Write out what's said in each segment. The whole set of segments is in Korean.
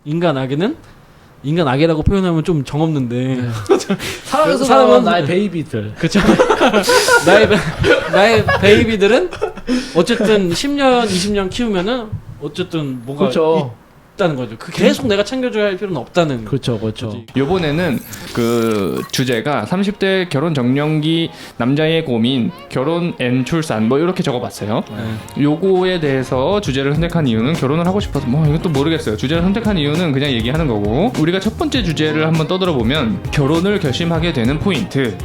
인간 악이라고 표현하면 좀 정없는데 살아서 사람은 나의 베이비들. 그쵸. 나의 베이비들은 어쨌든 10년 20년 키우면은 어쨌든 뭐가 그렇죠. 있다는 거죠. 그 계속 내가 챙겨줘야 할 필요는 없다는 그렇죠. 거지. 요번에는 그 주제가 30대 결혼 정년기 남자의 고민, 결혼 앤 출산 뭐 이렇게 적어봤어요. 요거에 대해서 주제를 선택한 이유는 결혼을 하고 싶어서 뭐 이것도 모르겠어요. 주제를 선택한 이유는 그냥 얘기하는 거고, 우리가 첫 번째 주제를 한번 떠들어 보면 결혼을 결심하게 되는 포인트.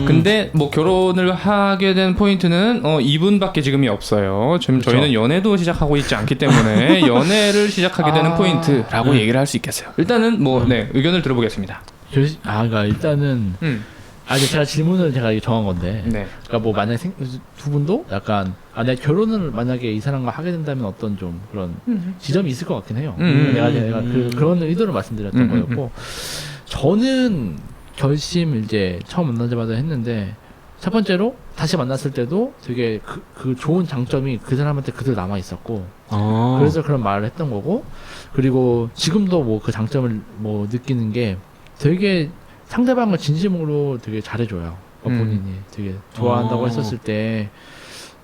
근데 뭐 결혼을 하게 된 포인트는 이분밖에 지금이 없어요. 지금 그쵸. 저희는 연애도 시작하고 있지 않기 때문에 연애를 시작하게 되는 포인트라고 얘기를 할 수 있겠어요. 일단은 뭐 네, 의견을 들어보겠습니다. 그러니까 일단은 이제 제가 질문을 제가 정한 건데, 네. 그러니까 뭐 만약 두 분도 약간 내가 결혼을 만약에 이 사람과 하게 된다면 어떤 좀 그런 지점이 있을 것 같긴 해요. 내가 그런 의도를 말씀드렸던 거였고, 저는 결심 이제 처음 만나자마자 했는데, 첫 번째로 다시 만났을 때도 되게 그 좋은 장점이 그 사람한테 그대로 남아 있었고, 그래서 그런 말을 했던 거고, 그리고 지금도 뭐 그 장점을 뭐 느끼는 게 되게 상대방을 진심으로 되게 잘해줘요. 본인이 되게 좋아한다고 했었을 때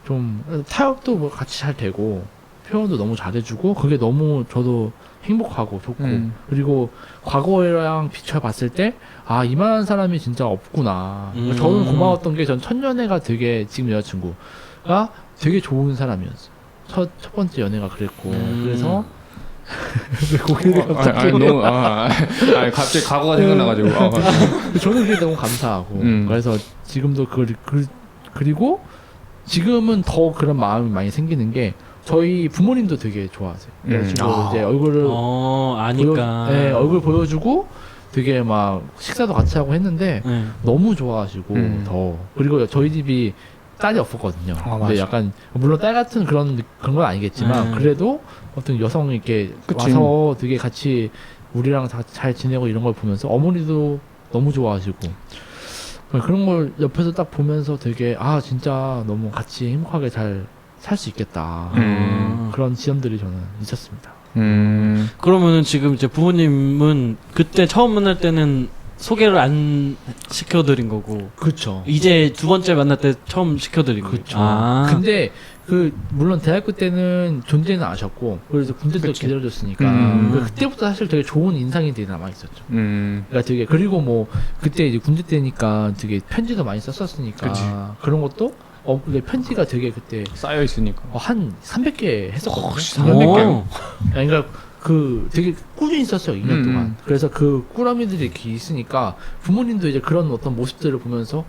좀 타협도 뭐 같이 잘 되고 표현도 너무 잘해주고, 그게 너무 저도 행복하고 좋고, 그리고 과거랑 비춰봤을 때 이만한 사람이 진짜 없구나. 저는 고마웠던 게, 전 첫 연애가 되게, 지금 여자친구가 되게 좋은 사람이었어요. 첫 번째 연애가 그랬고, 그래서 왜 고개를 갑자기 너무 갑자기 과거가 생각나가지고 저는 그게 너무 감사하고, 그래서 지금도 그리고 지금은 더 그런 마음이 많이 생기는 게, 저희 부모님도 되게 좋아하세요. 그래가지고 이제 얼굴을 아니까 얼굴 보여주고 되게 막 식사도 같이 하고 했는데 너무 좋아하시고 더, 그리고 저희 집이 딸이 없었거든요. 근데 약간 물론 딸 같은 그런 건 아니겠지만 그래도 어떤 여성이 이렇게 와서 되게 같이 우리랑 잘 지내고 이런 걸 보면서 어머니도 너무 좋아하시고, 그런 걸 옆에서 딱 보면서 되게 진짜 너무 같이 행복하게 잘 살 수 있겠다. 그런 지점들이 저는 있었습니다. 그러면은 지금 이제 부모님은 그때 처음 만날 때는 소개를 안 시켜드린 거고, 그렇죠. 이제 두 번째 만날 때 처음 시켜드린 거죠. 그렇죠. 근데 물론 대학교 때는 존재는 아셨고, 그래서 군대도 기다려줬으니까 그때부터 사실 되게 좋은 인상이 되게 남아 있었죠. 그러니까 되게, 그리고 뭐 그때 이제 군대 때니까 되게 편지도 많이 썼었으니까 그런 것도 근데 편지가 되게 그때 쌓여 있으니까 한 300개 했었거든요. 300개요? 그러니까 되게 꾸준히 썼어요, 2년 동안. 그래서 그 꾸러미들이 이렇게 있으니까 부모님도 이제 그런 어떤 모습들을 보면서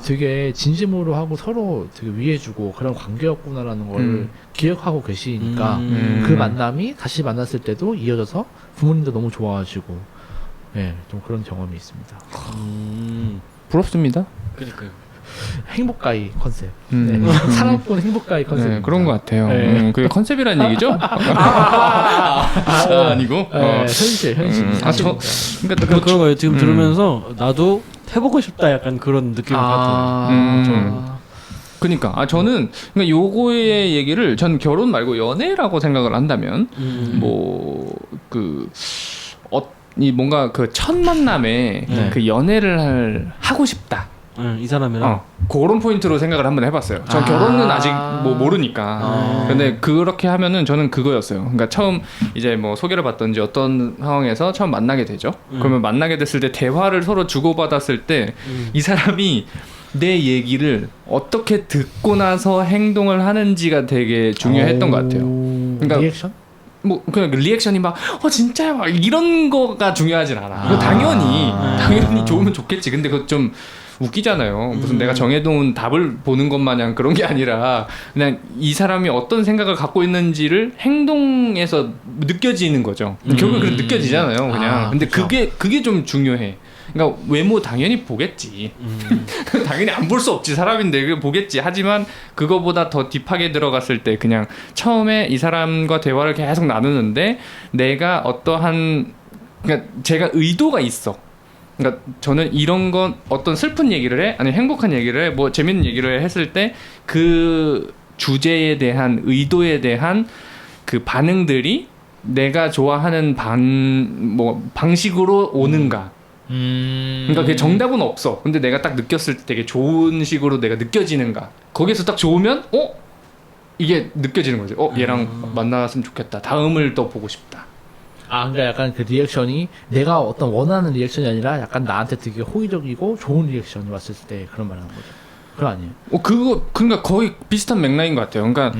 되게 진심으로 하고 서로 되게 위해주고 그런 관계였구나라는 걸 기억하고 계시니까 그 만남이 다시 만났을 때도 이어져서 부모님도 너무 좋아하시고, 좀 그런 경험이 있습니다. 부럽습니다. 그러니까요. 행복가이 컨셉. 사랑꾼 행복가이 컨셉. 그런 것 같아요. 그게 컨셉이란 얘기죠? 아니고 현실. 그러니까 그런 거예요. 지금 들으면서 나도 해보고 싶다, 약간 그런 느낌을 받아요. 그러니까 저는 그러니까 요거의 얘기를, 전 결혼 말고 연애라고 생각을 한다면 이 뭔가 그 첫 만남에 그 연애를 하고 싶다. 이 사람이랑 그런 포인트로 생각을 한번 해봤어요. 전 결혼은 아직 뭐 모르니까. 근데 그렇게 하면은 저는 그거였어요. 그러니까 처음 이제 뭐 소개를 받던지 어떤 상황에서 처음 만나게 되죠. 그러면 만나게 됐을 때 대화를 서로 주고받았을 때 이 사람이 내 얘기를 어떻게 듣고 나서 행동을 하는지가 되게 중요했던 것 같아요. 그러니까 리액션? 뭐 그냥 리액션이 막 진짜야 막 이런 거가 중요하진 않아. 당연히 좋으면 좋겠지. 근데 그거 좀 웃기잖아요. 무슨 내가 정해놓은 답을 보는 것 마냥 그런 게 아니라 그냥 이 사람이 어떤 생각을 갖고 있는지를 행동에서 느껴지는 거죠. 결국엔 그렇게 느껴지잖아요, 그냥. 근데 그쵸. 그게 좀 중요해. 그러니까 외모 당연히 보겠지. 당연히 안 볼 수 없지, 사람인데 그거 보겠지. 하지만 그거보다 더 딥하게 들어갔을 때 그냥 처음에 이 사람과 대화를 계속 나누는데 내가 그러니까 제가 의도가 있어. 그러니까 저는 이런 건 어떤 슬픈 얘기를 해, 아니 행복한 얘기를 해, 뭐 재밌는 얘기를 했을 때 그 주제에 대한 의도에 대한 그 반응들이 내가 좋아하는 방식으로 오는가. 그러니까 그게 정답은 없어. 근데 내가 딱 느꼈을 때 되게 좋은 식으로 내가 느껴지는가. 거기서 딱 좋으면 이게 느껴지는 거지. 얘랑 만났으면 좋겠다. 다음을 또 보고 싶다. 그러니까 약간 그 리액션이 내가 어떤 원하는 리액션이 아니라 약간 나한테 되게 호의적이고 좋은 리액션이 왔을 때 그런 말 하는 거죠. 그거 아니에요? 그러니까 거의 비슷한 맥락인 것 같아요. 그러니까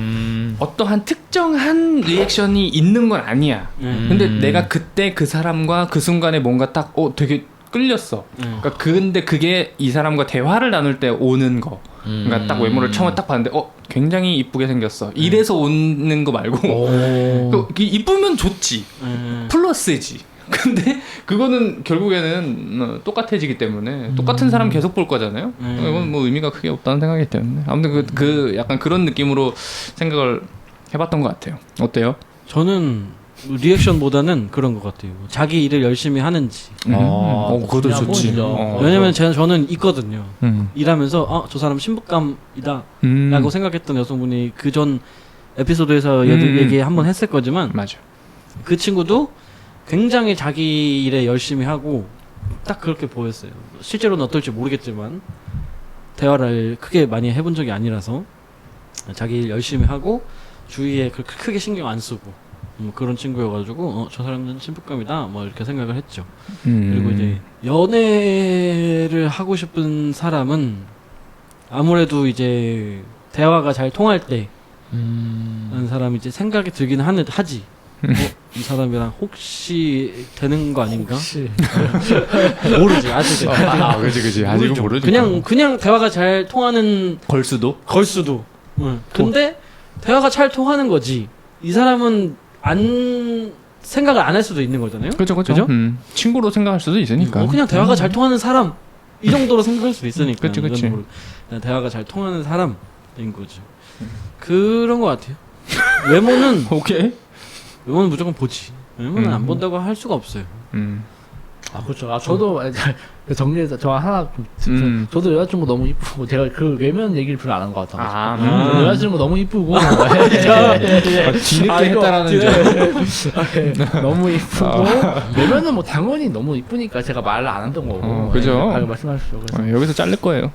어떠한 특정한 리액션이 있는 건 아니야. 근데 내가 그때 그 사람과 그 순간에 뭔가 딱 되게 끌렸어. 그러니까 근데 그게 이 사람과 대화를 나눌 때 오는 거. 그러니까 딱 외모를 처음에 딱 봤는데 굉장히 이쁘게 생겼어. 이래서 오는 거 말고 이쁘면 좋지. 플러스지. 근데 그거는 결국에는 똑같아지기 때문에 똑같은 사람 계속 볼 거잖아요. 이건 뭐 의미가 크게 없다는 생각이기 때문에 아무튼 그 약간 그런 느낌으로 생각을 해봤던 것 같아요. 어때요? 저는 리액션보다는 그런 것 같아요. 자기 일을 열심히 하는지. 그것도 좋지. 왜냐면 저는 있거든요. 일하면서 저 사람 신부감이다 라고 생각했던 여성분이 그 전 에피소드에서 얘기 한번 했을 거지만 맞아. 그 친구도 굉장히 자기 일에 열심히 하고 딱 그렇게 보였어요. 실제로는 어떨지 모르겠지만 대화를 크게 많이 해본 적이 아니라서 자기 일 열심히 하고 주위에 그렇게 크게 신경 안 쓰고 그런 친구여가지고 저 사람은 신부감이다 뭐 이렇게 생각을 했죠. 그리고 이제 연애를 하고 싶은 사람은 아무래도 이제 대화가 잘 통할 때 라는 사람이 이제 생각이 들긴 하지. 이 사람이랑 혹시 되는 거 아닌가? 혹시 모르지 아직. 그지 아직은 모르지. 그냥 대화가 잘 통하는 걸 수도. 근데 대화가 잘 통하는 거지. 이 사람은 생각을 안 할 수도 있는 거잖아요. 그죠. 친구로 생각할 수도 있으니까. 그냥 대화가 잘 통하는 사람 이 정도로 생각할 수도 있으니까. 그치. 그냥 대화가 잘 통하는 사람인 거죠. 그런 것 같아요. 외모는 오케이. 외모는 무조건 보지. 외모는 안 본다고 할 수가 없어요. 그렇죠. 저도 정리해서 저 하나 저도 여자친구 너무 이쁘고 제가 그 외면 얘기를 별로 안 한 것 같아요. 여자친구 너무 이쁘고 뒤늦게 했다라는 점. 너무 이쁘고 외면은 뭐 당연히 너무 이쁘니까 제가 말을 안 했던 거고. 그죠. 말씀하시죠. 그래서. 여기서 자를 거예요.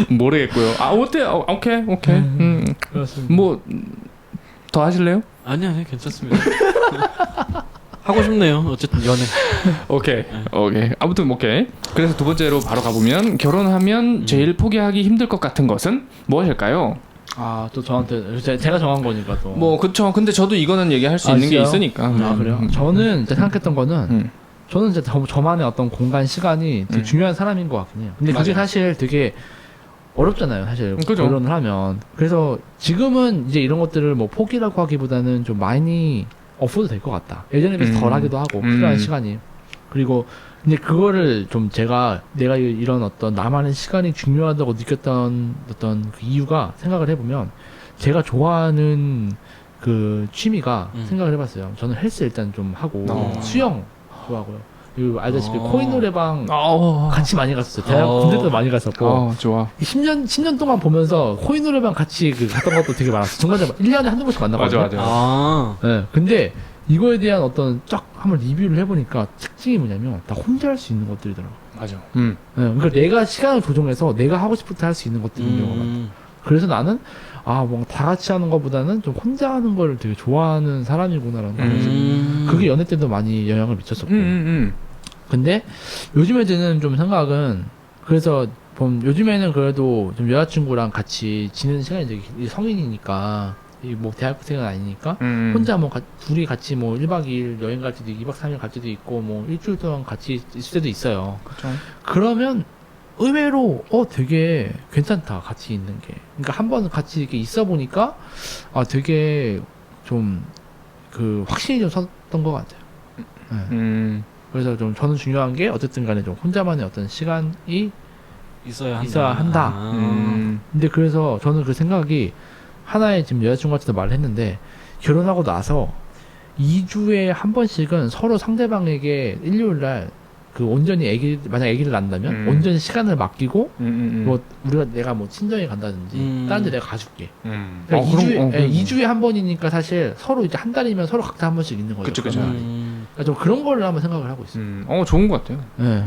모르겠고요. 오케이. 그렇습니다. 뭐 더 하실래요? 아니 괜찮습니다. 하고 싶네요. 어쨌든 연애. 오케이. 아무튼 오케이. 그래서 두 번째로 바로 가보면 결혼하면 제일 포기하기 힘들 것 같은 것은 무엇일까요? 또 저한테 제가 정한 거니까 또. 뭐 그쵸. 근데 저도 이거는 얘기할 수 있는 게 있으니까. 그래요? 저는 이제 생각했던 거는 저는 이제 저만의 어떤 공간 시간이 되게 중요한 사람인 것 같긴 해요. 근데 그게 사실 되게 어렵잖아요, 사실. 그죠. 결혼을 하면. 그래서 지금은 이제 이런 것들을 뭐 포기라고 하기보다는 좀 많이 없어도 될 것 같다. 예전에 비해서 덜 하기도 하고, 필요한 시간이. 그리고, 근데 그거를 좀 내가 이런 어떤 나만의 시간이 중요하다고 느꼈던 어떤 그 이유가 생각을 해보면, 제가 좋아하는 그 취미가 생각을 해봤어요. 저는 헬스 일단 좀 하고, 수영 좋아하고요. 그리고 알다시피 코인 노래방 같이 많이 갔었어요. 대학 군대 때도 많이 갔었고. 좋아. 10년 동안 보면서 코인 노래방 같이 갔던 것도 되게 많았어요. 중간에 1년에 한두 번씩 만나거든요. 맞아. 네, 근데 이거에 대한 어떤 쫙 한번 리뷰를 해보니까 특징이 뭐냐면 다 혼자 할 수 있는 것들이더라고요. 맞아. 네, 그러니까 내가 시간을 조정해서 내가 하고 싶을 때 할 수 있는 것들인 경우가 많아요. 그래서 나는 뭔가 다 같이 하는 것보다는 좀 혼자 하는 걸 되게 좋아하는 사람이구나라는 걸 그게 연애 때도 많이 영향을 미쳤었고. 근데 요즘에 드는 좀 생각은 그래서 요즘에는 그래도 좀 여자친구랑 같이 지내는 시간이 되게 성인이니까 뭐 대학생은 아니니까 혼자 뭐 둘이 같이 뭐 1박 2일 여행 갈 때도 2박 3일 갈 때도 있고 뭐 일주일 동안 같이 있을 때도 있어요. 그쵸. 그러면 의외로 되게 괜찮다 같이 있는 게. 그러니까 한 번 같이 이렇게 있어 보니까 되게 좀 그 확신이 좀 섰던 것 같아요. 네. 그래서 좀 저는 중요한 게 어쨌든 간에 좀 혼자만의 어떤 시간이 있어야 한다. 근데 그래서 저는 그 생각이 하나의 지금 여자친구한테도 말을 했는데 결혼하고 나서 2주에 한 번씩은 서로 상대방에게 일요일날 그 온전히 만약 아기를 낳는다면 온전히 시간을 맡기고 뭐 내가 뭐 친정에 간다든지 다른 데 내가 가줄게. 그러니까 2주에 한 번이니까 사실 서로 이제 한 달이면 서로 각자 한 번씩 있는 거죠. 그쵸. 그러니까 좀 그런 거를 한번 생각을 하고 있어요. 좋은 것 같아요. 네.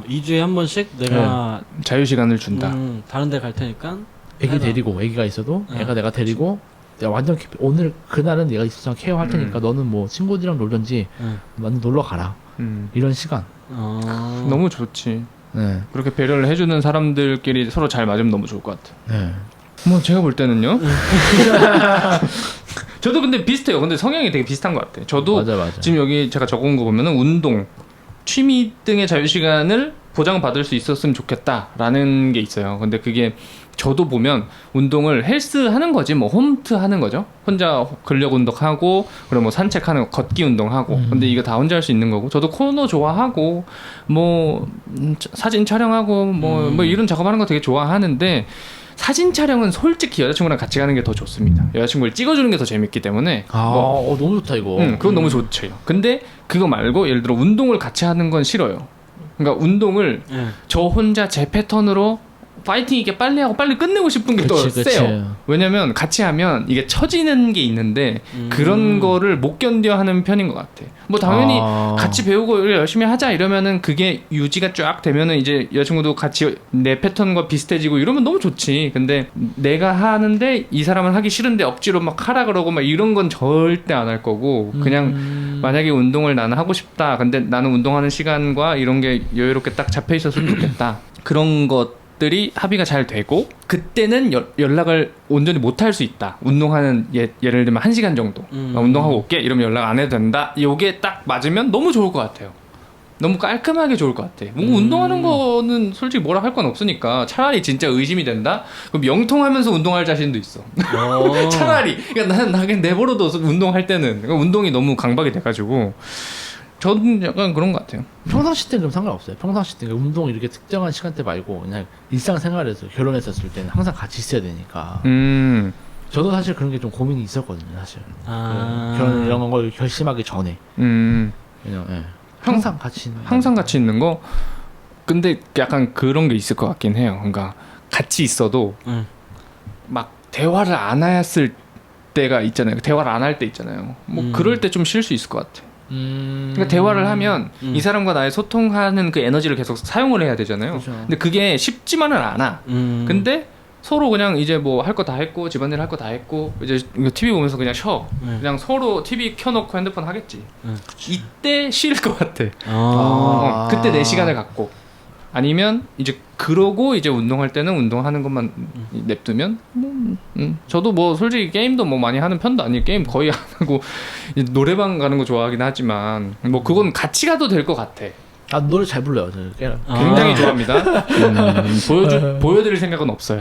2주에 한 번씩 내가 자유 시간을 준다. 다른 데 갈 테니까 애기 데리고 애기가 있어도 애가 내가 데리고 내가 완전 오늘 그날은 내가 있어서 케어할 테니까 너는 뭐 친구들이랑 놀든지 나는 놀러 가라. 이런 시간. 너무 좋지. 네. 그렇게 배려를 해주는 사람들끼리 서로 잘 맞으면 너무 좋을 것 같아. 네. 뭐 제가 볼 때는요. 저도 근데 비슷해요. 근데 성향이 되게 비슷한 것 같아. 저도 맞아. 지금 여기 제가 적은 거 보면은 운동, 취미 등의 자유 시간을 보장받을 수 있었으면 좋겠다라는 게 있어요. 근데 그게 저도 보면 운동을 헬스 하는 거지 뭐 홈트 하는 거죠. 혼자 근력 운동하고 그리고 뭐 산책하는 거, 걷기 운동하고. 근데 이거 다 혼자 할 수 있는 거고. 저도 코너 좋아하고 뭐 사진 촬영하고 뭐 이런 작업하는 거 되게 좋아하는데 사진 촬영은 솔직히 여자친구랑 같이 가는 게 더 좋습니다. 여자친구를 찍어주는 게 더 재밌기 때문에. 너무 좋다 이거. 그건 너무 좋죠. 근데 그거 말고 예를 들어 운동을 같이 하는 건 싫어요. 그러니까 운동을 저 혼자 제 패턴으로 파이팅 있게 빨리 하고 빨리 끝내고 싶은 게 더 세요. 왜냐면 같이 하면 이게 처지는 게 있는데 그런 거를 못 견뎌 하는 편인 것 같아. 뭐 당연히 같이 배우고 열심히 하자 이러면은 그게 유지가 쫙 되면은 이제 여자친구도 같이 내 패턴과 비슷해지고 이러면 너무 좋지. 근데 내가 하는데 이 사람은 하기 싫은데 억지로 막 하라 그러고 막 이런 건 절대 안 할 거고 그냥 만약에 운동을 나는 하고 싶다. 근데 나는 운동하는 시간과 이런 게 여유롭게 딱 잡혀 있었으면 좋겠다. 그런 것들이 합의가 잘 되고 그때는 연락을 온전히 못 할 수 있다. 운동하는 예를 들면 1시간 정도 운동하고 올게 이러면 연락 안 해도 된다. 이게 딱 맞으면 너무 좋을 것 같아요. 너무 깔끔하게 좋을 것 같아. 뭔가 운동하는 거는 솔직히 뭐라 할 건 없으니까 차라리 진짜 의심이 된다? 그럼 영통하면서 운동할 자신도 있어. 차라리. 그러니까 나 그냥 내버려둬 운동할 때는. 그러니까 운동이 너무 강박이 돼가지고 저는 약간 그런 것 같아요. 평상시 때는 좀 상관없어요. 평상시 때 운동 이렇게 특정한 시간대 말고 그냥 일상생활에서 결혼했었을 때는 항상 같이 있어야 되니까. 저도 사실 그런 게 좀 고민이 있었거든요, 사실. 결혼 이런 걸 결심하기 전에. 그냥 항상 같이 있는. 항상 같이 있는 거. 근데 약간 그런 게 있을 것 같긴 해요. 그러니까 같이 있어도 막 대화를 안 했을 때가 있잖아요. 대화를 안 할 때 있잖아요. 뭐 그럴 때 좀 쉴 수 있을 것 같아. 그러니까 대화를 하면 이 사람과 나의 소통하는 그 에너지를 계속 사용을 해야 되잖아요. 그렇죠. 근데 그게 쉽지만은 않아. 근데 서로 그냥 이제 뭐 할 거 다 했고 집안일 할 거 다 했고 이제 TV 보면서 그냥 쉬어. 그냥 서로 TV 켜놓고 핸드폰 하겠지. 이때 쉴 것 같아. 그때 내 시간을 갖고. 아니면 이제 그러고 이제 운동할 때는 운동하는 것만 냅두면 저도 뭐 솔직히 게임도 뭐 많이 하는 편도 아니에요. 게임 거의 안 하고 노래방 가는 거 좋아하긴 하지만 뭐 그건 같이 가도 될 것 같아. 노래 잘 불러요. 저 굉장히 좋아합니다. 보여드릴 생각은 없어요.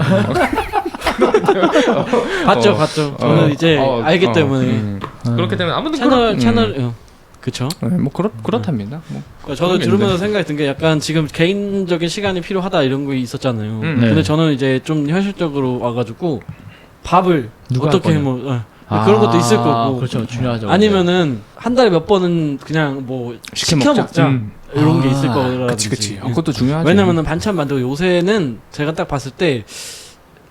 봤죠. 저는 이제 알기 때문에 그렇기 때문에 아무튼 채널 그쵸? 뭐 그렇답니다. 뭐 저도 들으면서 생각이 든 게 약간 지금 개인적인 시간이 필요하다 이런 거 있었잖아요. 근데 저는 이제 좀 현실적으로 와가지고 밥을 어떻게 뭐 그런 것도 있을 거고. 그렇죠, 중요하죠. 아니면은 한 달에 몇 번은 그냥 뭐 시켜 먹자 이런 게 있을 거라든지. 그치. 그것도 중요하죠. 왜냐면은 반찬 만들고 요새는 제가 딱 봤을 때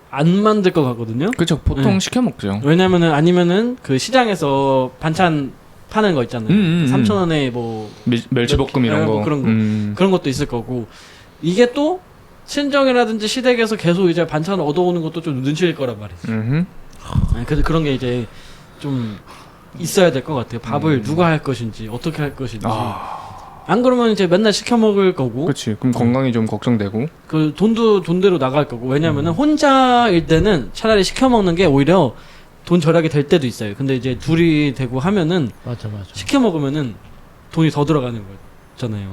안 만들 것 같거든요. 그렇죠. 보통 시켜 먹죠. 왜냐면은 아니면은 그 시장에서 반찬 파는 거 있잖아요. 3,000원에 뭐 멸치볶음 이런 거 뭐 그런 것도 있을 거고 이게 또 친정이라든지 시댁에서 계속 이제 반찬을 얻어오는 것도 좀 눈치일 거란 말이지. 그래서 그런 게 이제 좀 있어야 될 것 같아요. 밥을 누가 할 것인지 어떻게 할 것인지. 안 그러면 이제 맨날 시켜 먹을 거고. 그렇지. 그럼 건강이 좀 걱정되고. 그 돈도 돈대로 나갈 거고. 왜냐면은 혼자일 때는 차라리 시켜 먹는 게 오히려 돈 절약이 될 때도 있어요. 근데 이제 둘이 되고 하면은 맞아. 시켜 먹으면은 돈이 더 들어가는 거잖아요.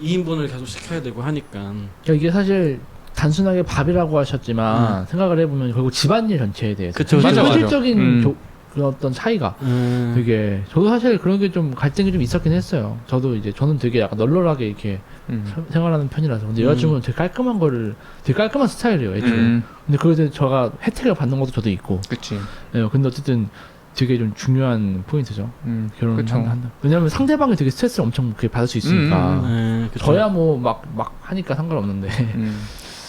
2인분을 계속 시켜야 되고 하니까. 이게 사실 단순하게 밥이라고 하셨지만 생각을 해보면 결국 집안일 전체에 대해서 그쵸, 맞아. 맞아. 현실적인 그런 어떤 차이가 되게 저도 사실 그런 게 좀 갈등이 좀 있었긴 했어요. 저는 되게 약간 널널하게 이렇게 생활하는 편이라서. 근데 여자친구는 되게 깔끔한 스타일이에요, 애초에. 근데 그래서 제가 혜택을 받는 것도 저도 있고. 그치. 네, 근데 어쨌든 되게 좀 중요한 포인트죠. 결혼을 그쵸. 한다. 왜냐면 상대방이 되게 스트레스를 엄청 그렇게 받을 수 있으니까. 그쵸. 저야 뭐 막 하니까 상관없는데.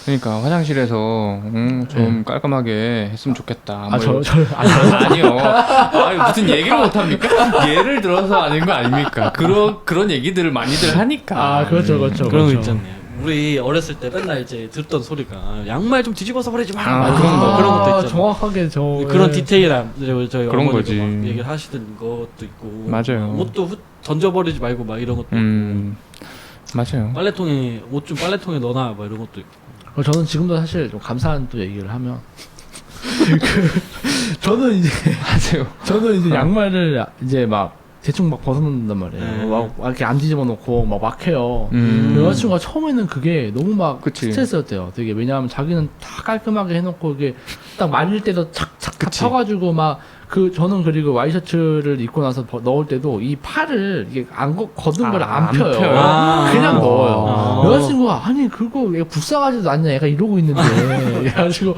그러니까 화장실에서 좀 깔끔하게 했으면 좋겠다. 뭐 아니요. 무슨 얘기를 못 합니까? 예를 들어서 아닌 거 아닙니까? 그런 얘기들을 많이들 하니까. 그렇죠. 그런 거 그렇죠. 있잖아요. 우리 어렸을 때 맨날 이제 듣던 소리가 양말 좀 뒤집어서 버리지 마. 그런 거. 그런 것도 있잖아요. 정확하게 그런 디테일한 저희 그런 어머니도 거지. 막 얘기를 하시던 것도 있고. 맞아요. 옷도 던져버리지 말고 막 이런 것도 있고. 맞아요. 빨래통에 옷 좀 빨래통에 넣어놔 막 이런 것도 있고. 저는 지금도 사실 좀 감사한 또 얘기를 하면 저는 이제 양말을 이제 막 대충 막 벗어놓는단 말이에요. 막 이렇게 안 뒤집어 놓고 막 해요. 여자친구가 처음에는 그게 너무 막 스트레스였대요. 되게 왜냐하면 자기는 다 깔끔하게 해놓고 이게 딱 말릴 때도 착착 펴가지고 막 저는 그리고 와이셔츠를 입고 나서 넣을 때도 이 팔을 이게 걷은 걸 안 펴요. 그냥 넣어요. 여자친구가 아니 그거 얘 불쌍하지도 않냐 얘가 이러고 있는데 그래가지고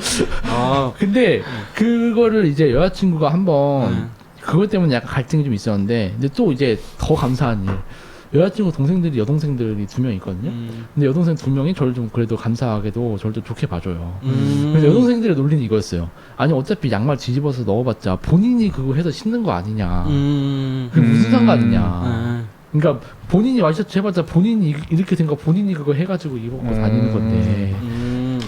근데 그거를 이제 여자친구가 한번 그것 때문에 약간 갈등이 좀 있었는데 근데 또 이제 더 감사한 일 여자친구 동생들이 여동생들이 2명 있거든요. 근데 여동생 2명이 저를 좀 그래도 감사하게도 저를 좀 좋게 봐줘요. 그래서 여동생들의 논리는 이거였어요. 아니 어차피 양말 뒤집어서 넣어봤자 본인이 그거 해서 신는 거 아니냐. 그게 무슨 상관이냐. 그러니까 본인이 와이셔츠 해봤자 본인이 이렇게 된 거 본인이 그거 해가지고 입어보고 다니는 건데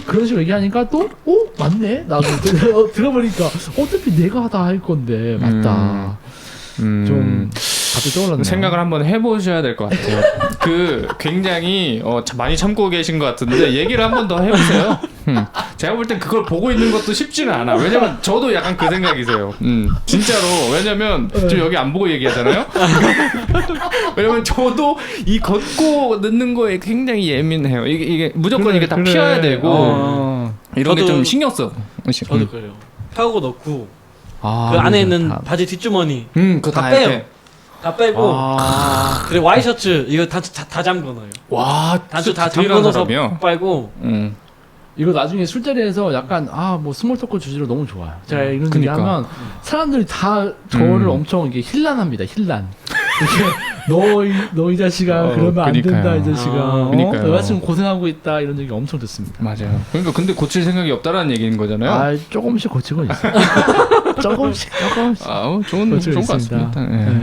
그런 식으로 얘기하니까 또 맞네 나도 들어보니까 어차피 내가 다 할 건데 맞다 좀 갑자기 떠올랐네요. 생각을 한번 해보셔야 될 것 같아요. 굉장히 많이 참고 계신 것 같은데 얘기를 한번 더 해보세요. 제가 볼 땐 그걸 보고 있는 것도 쉽지는 않아. 왜냐면 저도 약간 그 생각이세요. 진짜로. 왜냐면 저 여기 안 보고 얘기하잖아요. 왜냐면 저도 이 걷고 넣는 거에 굉장히 예민해요. 이게 무조건 이게 다 피해야 되고 이런 게 좀 신경 써. 저도 그래요. 펴고 넣고 그 안에 있는 바지 뒷주머니 그거 다 빼요. 다 빼고 그리고 와이셔츠 이거 다 잠궈 넣어요. 와, 단추 다 잠궈 넣어서 빨고 이거 나중에 술자리에서 약간 뭐 스몰 토크 주제로 너무 좋아요. 제가 이런 얘기 하면 사람들이 다 저를 엄청 이게 힐난합니다. 힐난. 너 이 자식아 그러면 안 된다 이 자식아. 여자친구 고생하고 있다 이런 얘기 엄청 듣습니다. 맞아요. 그러니까 근데 고칠 생각이 없다라는 얘기인 거잖아요. 조금씩 고치고 있어요. 조금씩. 좋은 것 같습니다.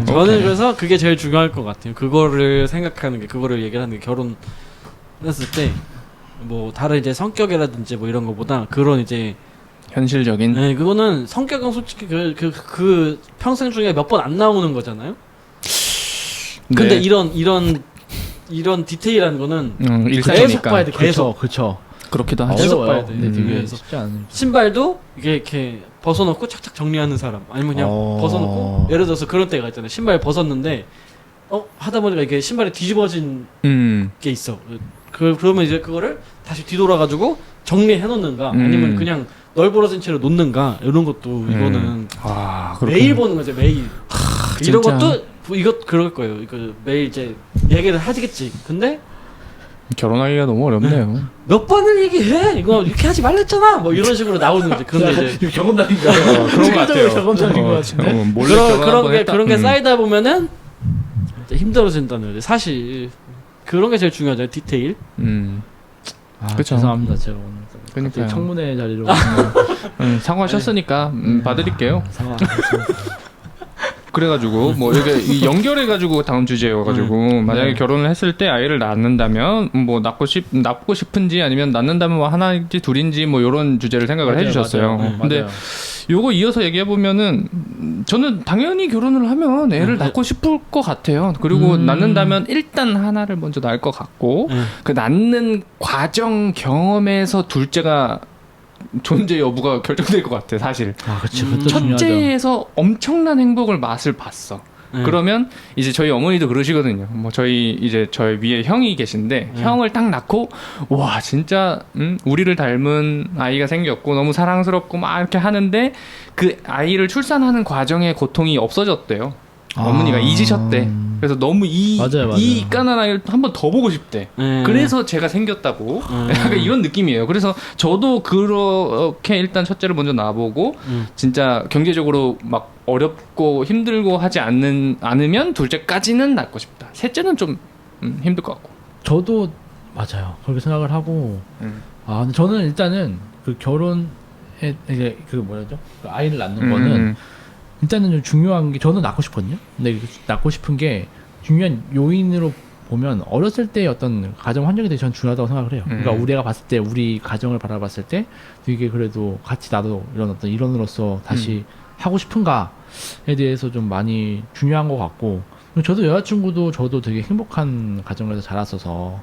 저는 그래서 그게 제일 중요할 것 같아요. 그거를 생각하는 게 그거를 얘기를 하는 게 결혼했을 때 뭐 다른 이제 성격이라든지 뭐 이런 거보다 그런 이제 현실적인. 그거는 성격은 솔직히 그 평생 중에 몇 번 안 나오는 거잖아요. 근데 이런 디테일한 거는 일상이니까 계속 봐야 돼. 계속. 그렇죠. 그렇기도 하죠. 계속 봐야 돼. 되게 쉽지 않은. 신발도 이렇게 벗어놓고 착착 정리하는 사람 아니면 그냥 벗어놓고 예를 들어서 그런 때가 있잖아요. 신발 벗었는데 하다 보니까 이게 신발이 뒤집어진 게 있어. 그러면 이제 그거를 다시 뒤돌아가지고 정리해 놓는가 아니면 그냥 널브러진 채로 놓는가 이런 것도 이거는 매일 보는 거죠. 매일 이런 것도 그럴 거예요. 이거 매일 이제 얘기를 하겠지. 근데 결혼하기가 너무 어렵네요. 몇 번을 얘기해. 이거 이렇게 하지 말랬잖아. 뭐 이런 식으로 나오는 거지. 근데 이제 경험담인가요? 그런 것 같아요. 경험담인 것 같은데. 몰래 그런 게 쌓이다 보면은 이제 힘들어진다는 거지. 사실 그런 게 제일 중요하죠. 디테일. 그쵸. 죄송합니다. 제가 오늘 그러니까요. 청문회 자리로 사과하셨으니까 받을게요. 그래가지고 뭐 이게 연결해가지고 다음 주제여가지고 만약에 결혼을 했을 때 아이를 낳는다면 뭐 낳고 싶은지 아니면 낳는다면 뭐 하나인지 둘인지 뭐 이런 주제를 생각을 해주셨어요. 근데 요거 이어서 얘기해 보면은 저는 당연히 결혼을 하면 애를 낳고 싶을 것 같아요. 그리고 낳는다면 일단 하나를 먼저 낳을 것 같고 그 낳는 과정 경험에서 둘째가 존재 여부가 결정될 것 같아 사실. 그치. 첫째에서 엄청난 행복을 맛을 봤어. 그러면 이제 저희 어머니도 그러시거든요. 뭐 저희 위에 형이 계신데 형을 딱 낳고 와 진짜 우리를 닮은 아이가 생겼고 너무 사랑스럽고 막 이렇게 하는데 그 아이를 출산하는 과정의 고통이 없어졌대요. 어머니가 잊으셨대. 그래서 너무 맞아요. 이 깐난 아이를 한 번 더 보고 싶대. 그래서 제가 생겼다고. 약간 이런 느낌이에요. 그래서 저도 그렇게 일단 첫째를 먼저 낳아보고 진짜 경제적으로 막 어렵고 힘들고 하지 않으면 둘째까지는 낳고 싶다. 셋째는 좀 힘들 것 같고. 저도 맞아요. 그렇게 생각을 하고 근데 저는 일단은 그 결혼에 이제 그 뭐라죠? 그 아이를 낳는 거는 일단은 좀 중요한 게 저는 낳고 싶거든요. 근데 낳고 싶은 게 중요한 요인으로 보면 어렸을 때의 어떤 가정 환경이 되게 전 중요하다고 생각을 해요. 그러니까 우리가 봤을 때 우리 가정을 바라봤을 때 되게 그래도 같이 나도 이런 어떤 일원으로서 다시 하고 싶은가에 대해서 좀 많이 중요한 것 같고 저도 여자친구도 저도 되게 행복한 가정에서 자랐어서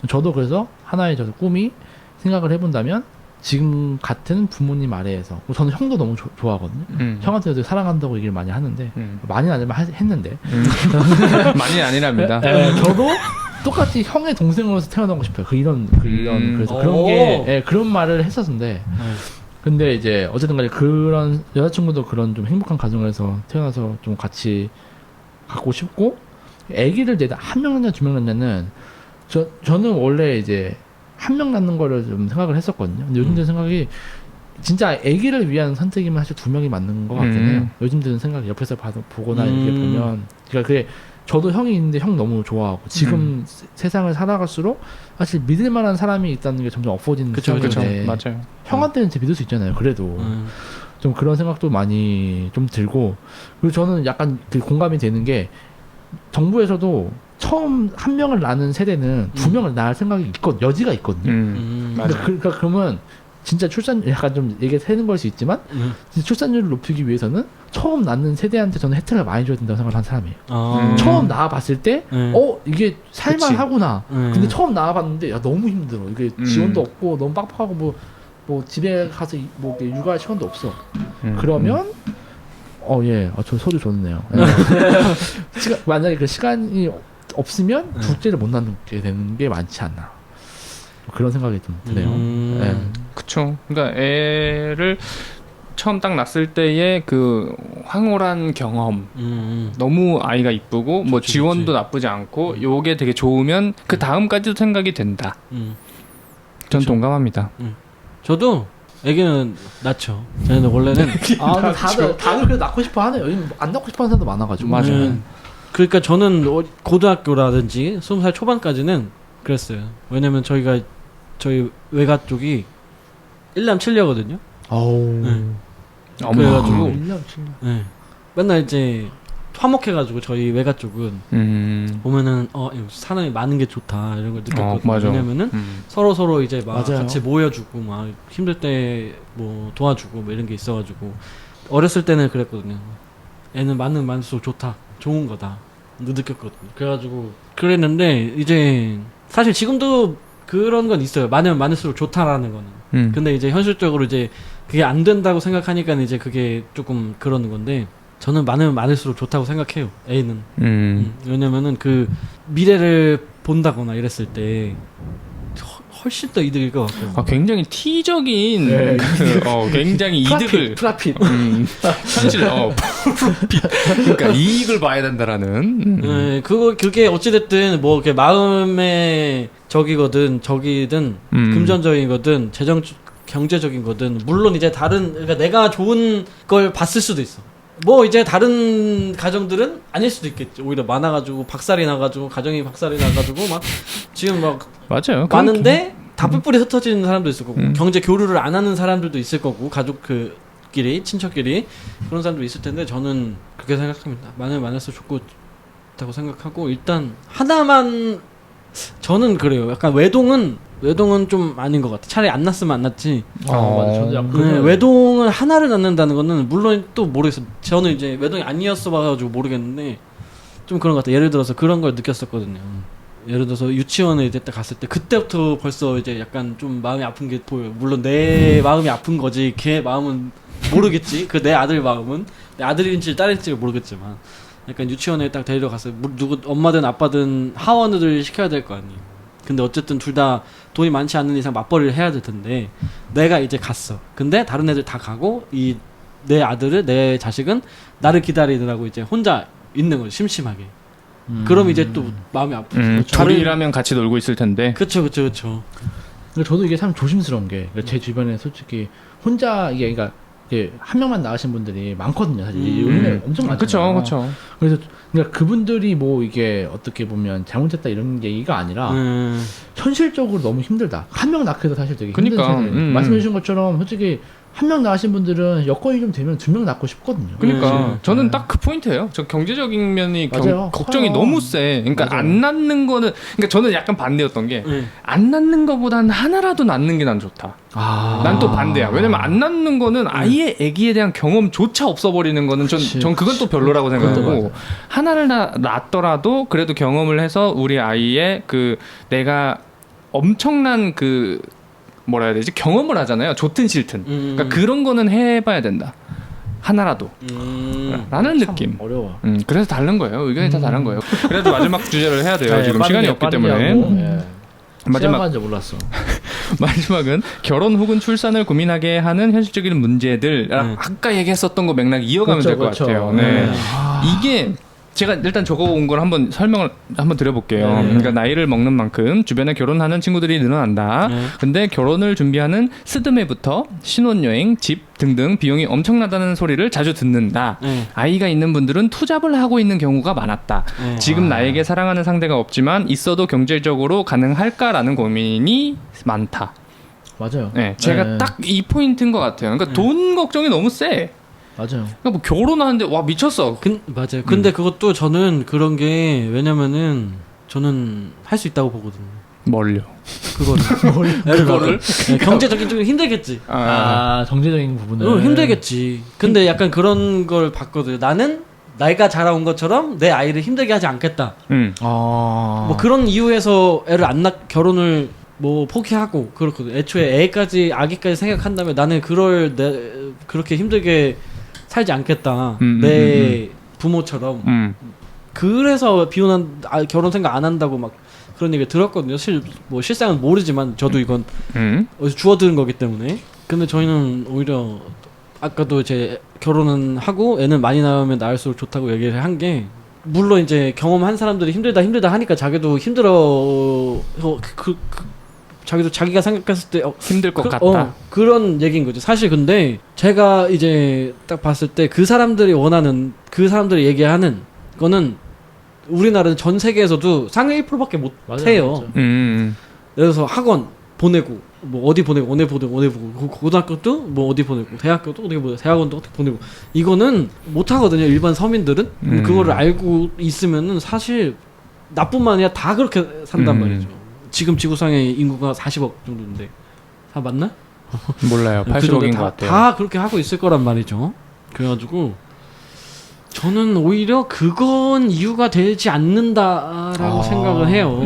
저도 그래서 하나의 저도 꿈이 생각을 해본다면 지금 같은 부모님 아래에서 저는 형도 너무 좋아하거든요. 형한테도 되게 사랑한다고 얘기를 많이 하는데 많이는 아니지만 했는데 많이는 아니랍니다. 저도 똑같이 형의 동생으로서 태어나고 싶어요. 그래서 그런 게 그런 말을 했었는데 근데 이제 어쨌든 간에 그런 여자친구도 그런 좀 행복한 가정에서 태어나서 좀 같이 갖고 싶고 아기를 내다 한 명 낳냐 두 명 낳냐는 저는 원래 이제 한 명 낳는 거를 좀 생각을 했었거든요. 근데 요즘 드는 생각이 진짜 아기를 위한 선택이면 사실 두 명이 맞는 것 같긴 해요. 요즘 드는 생각이 옆에서 보거나 이렇게 보면 그러니까 그게 저도 형이 있는데 형 너무 좋아하고 지금 세상을 살아갈수록 사실 믿을 만한 사람이 있다는 게 점점 없어지는 시점인데 맞아요. 형한테는 진짜 믿을 수 있잖아요. 그래도 좀 그런 생각도 많이 좀 들고 그리고 저는 약간 그 공감이 되는 게 정부에서도 처음 한 명을 낳는 세대는 두 명을 낳을 생각이 여지가 있거든요. 그러니까 그러면 진짜 약간 좀 얘기 새는 걸 수 있지만 출산율을 높이기 위해서는 처음 낳는 세대한테 저는 혜택을 많이 줘야 된다고 생각을 한 사람이에요. 처음 낳아봤을 때 이게 살만하구나. 근데 처음 낳아봤는데 야 너무 힘들어. 이게 지원도 없고 너무 빡빡하고 뭐 집에 가서 뭐 육아할 시간도 없어. 그러면 저 소리 좋네요. 만약에 그 시간이 없으면 둘째를 못 낳게 되는 게 많지 않나. 그런 생각이 좀 드네요. 그쵸. 그러니까 애를 처음 딱 낳았을 때의 그 황홀한 경험, 너무 아이가 이쁘고 뭐 지원도 나쁘지 않고 요게 되게 좋으면 그 다음까지도 생각이 된다. 전 동감합니다. 저도 애기는 낳죠. 저는 원래는 다들 그래도 낳고 싶어 하네요. 요즘 안 낳고 싶어 하는 사람도 많아가지고. 맞아요. 그러니까 저는 고등학교라든지 20살 초반까지는 그랬어요. 왜냐면 저희 외가 쪽이 1남 7녀거든요. 그래가지고 맨날 이제 화목해가지고 저희 외가 쪽은 보면은 사람이 많은 게 좋다 이런 걸 느꼈거든요. 왜냐면은 서로 이제 막 같이 모여주고 막 힘들 때 뭐 도와주고 뭐 이런 게 있어가지고 어렸을 때는 그랬거든요. 애는 많을수록 좋다, 좋은 거다 느꼈거든요. 그래가지고 그랬는데 이제 사실 지금도 그런 건 있어요. 많으면 많을수록 좋다라는 거는. 근데 이제 현실적으로 이제 그게 안 된다고 생각하니까 이제 그게 조금 그러는 건데 저는 많으면 많을수록 좋다고 생각해요. 애는. 왜냐면은 그 미래를 본다거나 이랬을 때 훨씬 더 이득일 것 같아요. 굉장히 T적인 굉장히 이득을 프라핏. 현실 그러니까 이익을 봐야 된다라는. 그게 어찌됐든 뭐 이렇게 마음의 적이든 금전적이거든 경제적인 거든 물론 이제 그러니까 내가 좋은 걸 봤을 수도 있어. 뭐 이제 다른 가정들은 아닐 수도 있겠지. 오히려 많아가지고 박살이 나가지고 가정이 박살이 나가지고 막 지금 막 맞아요. 많은데 다 뿔뿔이 흩어지는 사람도 있을 거고 경제 교류를 안 하는 사람들도 있을 거고 가족끼리 친척끼리 그런 사람도 있을 텐데 저는 그렇게 생각합니다. 많을수록 좋다고 생각하고 일단 하나만 저는 그래요. 약간 외동은 좀 아닌 것 같아. 차라리 안 낳았으면 안 낳지. 맞아. 저도 약간 외동을 하나를 낳는다는 거는 물론 또 모르겠어. 저는 이제 외동이 아니었어 봐가지고 모르겠는데 좀 그런 것 같아. 예를 들어서 그런 걸 느꼈었거든요. 예를 들어서 유치원에 이제 딱 갔을 때 그때부터 벌써 이제 약간 좀 마음이 아픈 게 보여요. 물론 내 마음이 아픈 거지 걔 마음은 모르겠지. 그 내 아들 마음은 내 아들인지 딸인지를 모르겠지만 약간 유치원에 딱 데리러 갔어요. 누구 엄마든 아빠든 하원을 시켜야 될 거 아니에요. 근데 어쨌든 둘 다 돈이 많지 않는 이상 맞벌이를 해야 될 텐데 내가 이제 갔어. 근데 다른 애들 다 가고 내 자식은 나를 기다리느라고 이제 혼자 있는 거지. 심심하게. 그럼 이제 또 마음이 아프죠. 둘이라면 같이 놀고 있을 텐데. 그쵸. 근데 저도 이게 참 조심스러운 게 제 주변에 솔직히 혼자 이게 그러니까 이게 한 명만 나가신 분들이 많거든요. 사실 요즘에 엄청 많잖아요. 그렇죠. 그래서 그러니까 그분들이 뭐 이게 어떻게 보면 잘못했다 이런 얘기가 아니라 현실적으로 너무 힘들다. 한 명 낳기도 사실 되게 그러니까, 힘든 상황이에요. 말씀해주신 것처럼 솔직히 한 명 낳으신 분들은 여건이 좀 되면 2명 낳고 싶거든요. 그러니까 저는 딱 그 포인트예요. 저 경제적인 면이 맞아요. 걱정이 커요. 너무 세. 그러니까 맞아요. 안 낳는 거는 그러니까 저는 약간 반대였던 게 안 낳는 거보단 하나라도 낳는 게 난 좋다. 난 또 반대야. 왜냐면 안 낳는 거는 아예 아기에 대한 경험조차 없어버리는 거는 전 그건 또 별로라고 생각하고 하나를 낳더라도 그래도 경험을 해서 우리 아이의 그 내가 엄청난 그 뭐라 해야 되지? 경험을 하잖아요. 좋든 싫든. 그러니까 그런 거는 해봐야 된다. 하나라도. 라는 느낌. 어려워. 그래서 다른 거예요. 의견이 다 다른 거예요. 그래도 마지막 주제를 해야 돼요. 네, 지금 시간이 없기 때문에. 마지막 마지막 몰랐어. 마지막은 결혼 혹은 출산을 고민하게 하는 현실적인 문제들. 아까 얘기했었던 거 맥락 이어가면 될 것 같아요. 네. 이게 제가 일단 적어온 걸 한번 설명을 한번 드려볼게요. 그러니까 나이를 먹는 만큼 주변에 결혼하는 친구들이 늘어난다. 근데 결혼을 준비하는 스드메부터 신혼여행, 집 등등 비용이 엄청나다는 소리를 자주 듣는다. 아이가 있는 분들은 투잡을 하고 있는 경우가 많았다. 지금 나에게 사랑하는 상대가 없지만 있어도 경제적으로 가능할까라는 고민이 많다. 맞아요. 네, 제가 딱 이 포인트인 것 같아요. 그러니까 돈 걱정이 너무 세. 맞아요. 그러니까 뭐 결혼하는데 와 미쳤어. 맞아요. 근데 그것도 저는 그런 게 왜냐면은 저는 할 수 있다고 보거든요. 뭘요? 그거를. 그거를? 네, 경제적인 좀 힘들겠지. 경제적인 부분은 힘들겠지. 근데 약간 그런 걸 봤거든요. 나는 내가 자라온 것처럼 내 아이를 힘들게 하지 않겠다. 뭐 그런 이유에서 애를 안 낳 결혼을 뭐 포기하고 그렇거든. 애초에 아기까지 생각한다면 나는 그렇게 힘들게 살지 않겠다. 내 부모처럼. 그래서 결혼 생각 안 한다고 막 그런 얘기 들었거든요. 뭐 실상은 모르지만 저도 이건 어디서 주워 들은 거기 때문에. 근데 저희는 오히려 아까도 이제 결혼은 하고 애는 많이 낳으면 낳을수록 좋다고 얘기를 한 게 물론 이제 경험한 사람들이 힘들다 하니까 자기도 힘들어 자기도 자기가 생각했을 때 힘들 것 같다. 그런 얘기인 거죠. 사실 근데 제가 이제 딱 봤을 때 그 사람들이 원하는 그 사람들이 얘기하는 거는 우리나라는 전 세계에서도 상위 1%밖에 못 해요. 예를 들어서 학원 보내고 뭐 어디 보내고 고등학교도 뭐 어디 보내고 대학교도 어디 보내고 대학원도 어떻게 보내고 이거는 못 하거든요. 일반 서민들은 그거를 알고 있으면은 사실 나뿐만 아니라 다 그렇게 산단 말이죠. 지금 지구상의 인구가 40억 정도인데 다 맞나? 몰라요. 80억인 것 같아요. 다 그렇게 하고 있을 거란 말이죠. 그래가지고 저는 오히려 그건 이유가 되지 않는다라고 생각을 해요.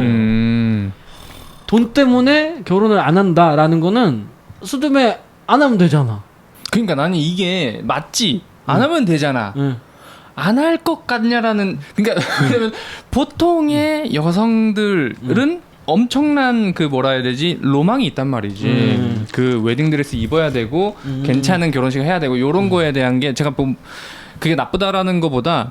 돈 때문에 결혼을 안 한다라는 거는 수dum에 안 하면 되잖아. 그러니까 나는 이게 맞지. 안 하면 되잖아. 안 할 것 같냐라는 그러니까 왜냐면 보통의 여성들은 엄청난 그 뭐라 해야 되지 로망이 있단 말이지. 그 웨딩드레스 입어야 되고 괜찮은 결혼식 해야 되고 요런 거에 대한 게 제가 그게 나쁘다라는 것보다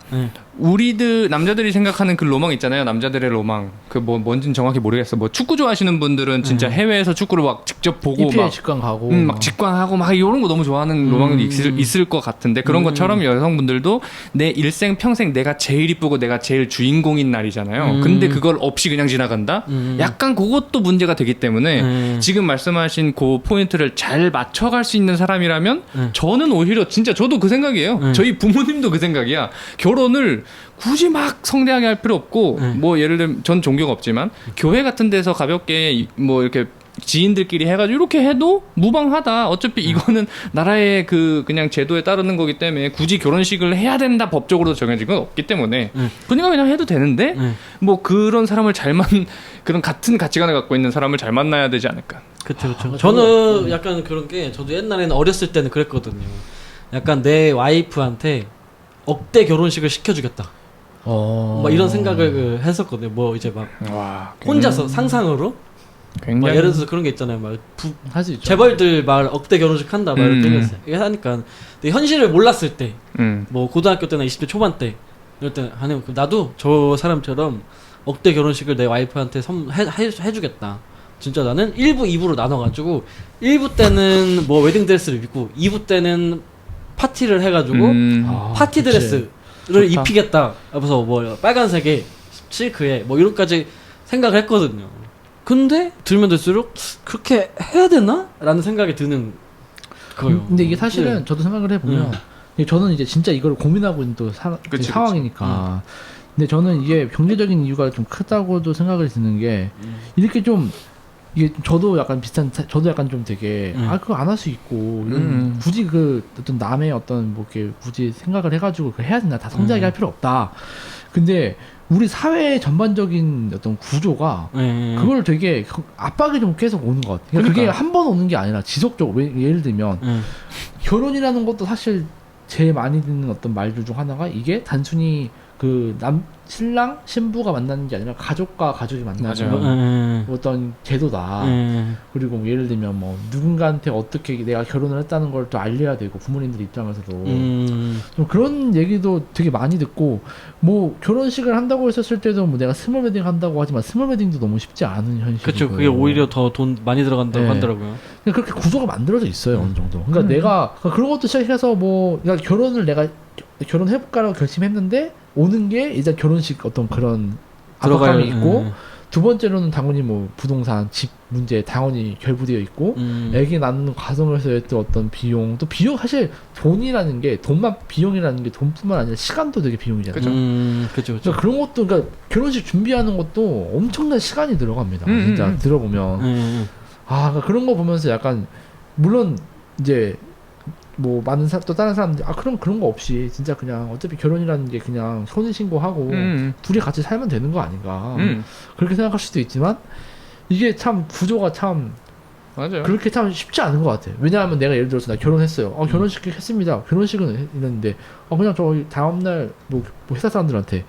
우리들 남자들이 생각하는 그 로망 있잖아요. 남자들의 로망. 그 뭐 뭔지는 정확히 모르겠어. 뭐 축구 좋아하시는 분들은 진짜 해외에서 축구를 막 직접 보고 EPL 막 직관 가고 막 직관하고 막 이런 거 너무 좋아하는 로망이 있을 것 같은데 그런 것처럼 여성분들도 내 일생 평생 내가 제일 이쁘고 내가 제일 주인공인 날이잖아요. 근데 그걸 없이 그냥 지나간다? 약간 그것도 문제가 되기 때문에 지금 말씀하신 그 포인트를 잘 맞춰갈 수 있는 사람이라면 저는 오히려 진짜 저도 그 생각이에요. 저희 부모님도 그 생각이야. 결혼을 굳이 막 성대하게 할 필요 없고 뭐 예를 들면 전 종교가 없지만 교회 같은 데서 가볍게 뭐 이렇게 지인들끼리 해가지고 이렇게 해도 무방하다. 어차피 이거는 나라의 그냥 제도에 따르는 거기 때문에 굳이 결혼식을 해야 된다 법적으로 정해진 건 없기 때문에 그냥 해도 되는데 뭐 그런 사람을 그런 같은 가치관을 갖고 있는 사람을 잘 만나야 되지 않을까. 그렇죠. 저는 약간 그런 게 저도 옛날에는 어렸을 때는 그랬거든요. 약간 내 와이프한테 억대 결혼식을 시켜주겠다. 막 이런 생각을 했었거든요. 뭐 이제 막 혼자서 상상으로 막 예를 들어서 그런 게 있잖아요. 막 할 수 있죠. 재벌들 막 억대 결혼식 한다 막 이렇게 하니까 근데 현실을 몰랐을 때 뭐 고등학교 때나 20대 초반 때 이럴 때 아니 나도 저 사람처럼 억대 결혼식을 내 와이프한테 해주겠다. 진짜 나는 1부, 2부로 나눠가지고 1부 때는 뭐 웨딩 드레스를 입고 2부 때는 파티를 해가지고 파티 그치. 드레스를 좋다. 입히겠다. 그래서 뭐 빨간색에 실크에 뭐 이런까지 생각을 했거든요. 근데 들면 들수록 그렇게 해야 되나? 라는 생각이 드는 거예요. 근데 이게 사실은 네. 저도 생각을 해보면 저는 이제 진짜 이걸 고민하고 있는 또 그치. 상황이니까. 근데 저는 이게 경제적인 이유가 좀 크다고도 생각을 드는 게 이렇게 좀 이게 저도 약간 비슷한 저도 약간 좀 되게 그거 안 할 수 있고 이런 굳이 그 어떤 남의 어떤 뭐 이렇게 굳이 생각을 해가지고 그 해야 된다 다 성장하게 할 필요 없다. 근데 우리 사회 전반적인 어떤 구조가 그걸 되게 압박이 좀 계속 오는 것 같아요. 그게 한 번 오는 게 아니라 지속적으로 예를 들면 결혼이라는 것도 사실 제일 많이 듣는 어떤 말들 중 하나가 이게 단순히 그 신랑 신부가 만나는 게 아니라 가족과 가족이 만나는 어떤 제도다. 그리고 뭐 예를 들면 뭐 누군가한테 어떻게 내가 결혼을 했다는 걸 또 알려야 되고 부모님들 입장에서도 좀 그런 얘기도 되게 많이 듣고 뭐 결혼식을 한다고 했었을 때도 뭐 내가 스몰 웨딩 한다고 하지만 스몰 웨딩도 너무 쉽지 않은 현실이고. 그렇죠. 그게 오히려 더 돈 많이 들어간다고 하더라고요. 그렇게 구조가 만들어져 있어요 어느 정도. 그러니까 내가 그런 것도 시작해서 뭐 그러니까 결혼을 내가 결혼해볼까라고 결심했는데 오는 게 이제 결혼식 어떤 그런 압박감이 있고 두 번째로는 당연히 뭐 부동산 집 문제 당연히 결부되어 있고 애기 낳는 과정에서의 또 어떤 비용 또 비용 사실 돈이라는 게 돈만 비용이라는 게 돈뿐만 아니라 시간도 되게 비용이잖아요. 그렇죠. 그러니까 그런 것도 그러니까 결혼식 준비하는 것도 엄청난 시간이 들어갑니다. 진짜 들어보면 그러니까 그런 거 보면서 약간 물론 이제 뭐 많은 또 다른 사람들 그럼 그런 거 없이 진짜 그냥 어차피 결혼이라는 게 그냥 혼인신고하고 둘이 같이 살면 되는 거 아닌가 그렇게 생각할 수도 있지만 이게 참 구조가 참 맞아요. 그렇게 참 쉽지 않은 것 같아요. 왜냐하면 내가 예를 들어서 나 결혼했어요. 결혼식 했습니다. 결혼식은 했는데 그냥 저 다음날 뭐 회사 사람들한테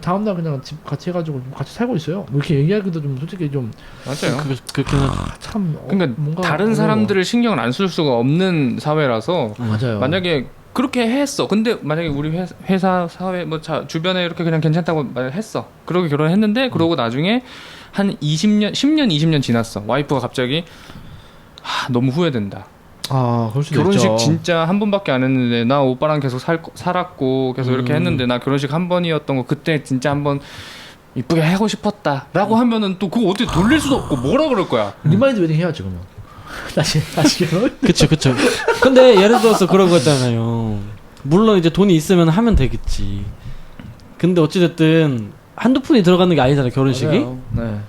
다음날 그냥 집 같이 해가지고 같이 살고 있어요. 뭐 이렇게 얘기하기도 좀 솔직히 좀 맞아요. 그렇게는 참 그러니까 뭔가 다른 어려워. 사람들을 신경을 안 쓸 수가 없는 사회라서 맞아요. 만약에 그렇게 했어. 근데 만약에 우리 회사 사회 뭐 주변에 이렇게 그냥 괜찮다고 했어. 그러고 결혼했는데 그러고 나중에 한 20년 20년 지났어. 와이프가 갑자기 너무 후회된다. 그럴 수도 결혼식 있죠. 진짜 한 번밖에 안 했는데 나 오빠랑 계속 살았고 계속 이렇게 했는데 나 결혼식 한 번이었던 거 그때 진짜 한번 이쁘게 하고 싶었다 라고 하면은 또 그거 어떻게 돌릴 수도 없고 뭐라 그럴 거야. 리마인드 웨딩 해야지 그러면. 다시 결혼? 그쵸. 근데 예를 들어서 그런 거잖아요. 물론 이제 돈이 있으면 하면 되겠지. 근데 어찌됐든 한두 푼이 들어가는 게 아니잖아요, 결혼식이. 네.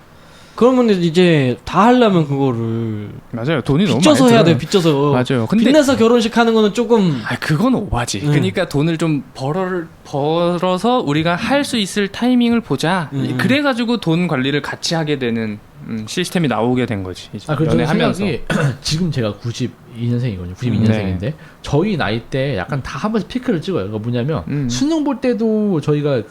그러면 이제 다 하려면 그거를 맞아요. 돈이 너무 빚져서 많이 해야 돼요, 들어요. 빚져서. 맞아요. 근데 빚내서 결혼식 하는 거는 조금 그건 오바지. 그러니까 돈을 좀 벌어서 우리가 할 수 있을 타이밍을 보자. 그래가지고 돈 관리를 같이 하게 되는 시스템이 나오게 된 거지. 이제 그리고 저는 연애하면서. 생각이 지금 제가 92년생이거든요. 92년생인데 네. 저희 나이 때 약간 다 한 번씩 피크를 찍어요. 그러니까 뭐냐면 수능 볼 때도 저희가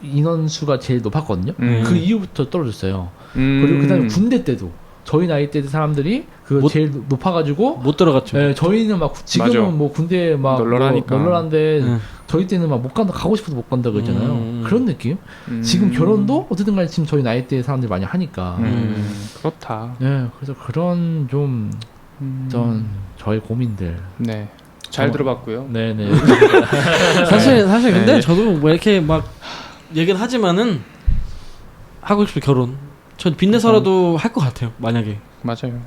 인원수가 제일 높았거든요. 그 이후부터 떨어졌어요. 그리고 그다음에 군대 때도 저희 나이 때 사람들이 제일 높아가지고 못 들어갔죠. 네, 저희는 막 지금은 맞아. 뭐 군대 막 널널하니까. 널널한데 저희 때는 막 못 간다 가고 싶어도 못 간다고 했잖아요. 그런 느낌? 지금 결혼도 어쨌든 간에 지금 저희 나이 때 사람들이 많이 하니까. 그렇다. 네, 그래서 그런 좀 어떤 저의 고민들. 네. 잘 들어봤고요. 네네. 사실 근데 네. 저도 뭐 이렇게 막 얘기는 하지만은 하고 싶어 결혼. 전 빚내서라도 할 것 같아요. 만약에 맞아요.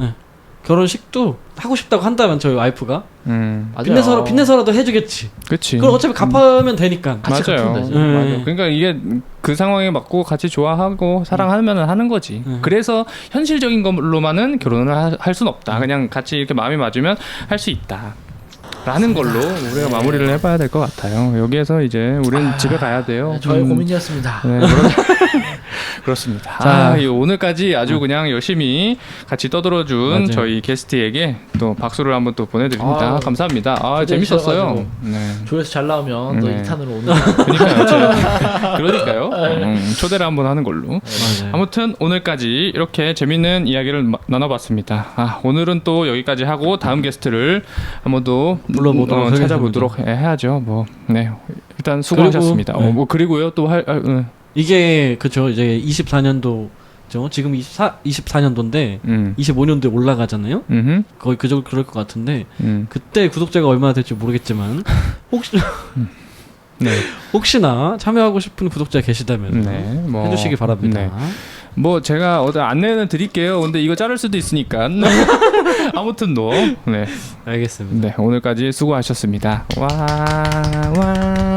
결혼식도 하고 싶다고 한다면 저희 와이프가 맞아요. 빚내서라도 해주겠지. 그치. 그럼 어차피 갚으면 되니까. 같이 맞아요. 갚으면 되지. 맞아. 그러니까 이게 그 상황에 맞고 같이 좋아하고 사랑하면 하는 거지. 그래서 현실적인 걸로만은 결혼을 할 수는 없다. 그냥 같이 이렇게 마음이 맞으면 할 수 있다. 라는 걸로 우리가 마무리를 해봐야 될 것 같아요. 여기에서 이제 우리는 집에 가야 돼요. 저의 고민이었습니다. 네, 그렇습니다. 자. 오늘까지 아주 그냥 열심히 같이 떠들어준 맞아요. 저희 게스트에게 또 박수를 한번 또 보내드립니다. 아유, 감사합니다. 기대해 재밌었어요. 주셔가지고. 네. 조회수 잘 나오면 또 네. 2탄으로 오는. 그러니까요. 초대를 한번 하는 걸로. 맞아요. 아무튼 오늘까지 이렇게 재밌는 이야기를 나눠봤습니다. 오늘은 또 여기까지 하고 다음 게스트를 한번 더 불러보도록 찾아보도록 해야죠. 뭐, 네. 일단 수고하셨습니다. 그리고, 네. 뭐 그리고요 또 이게 그죠 이제 24년도 지금 24년도인데 25년도에 올라가잖아요. 거의 그럴 것 같은데 그때 구독자가 얼마나 될지 모르겠지만 혹시나 참여하고 싶은 구독자 계시다면 네, 뭐, 해주시기 바랍니다. 네. 뭐 제가 안내는 드릴게요. 근데 이거 자를 수도 있으니까 아무튼 네 알겠습니다. 네 오늘까지 수고하셨습니다. 와.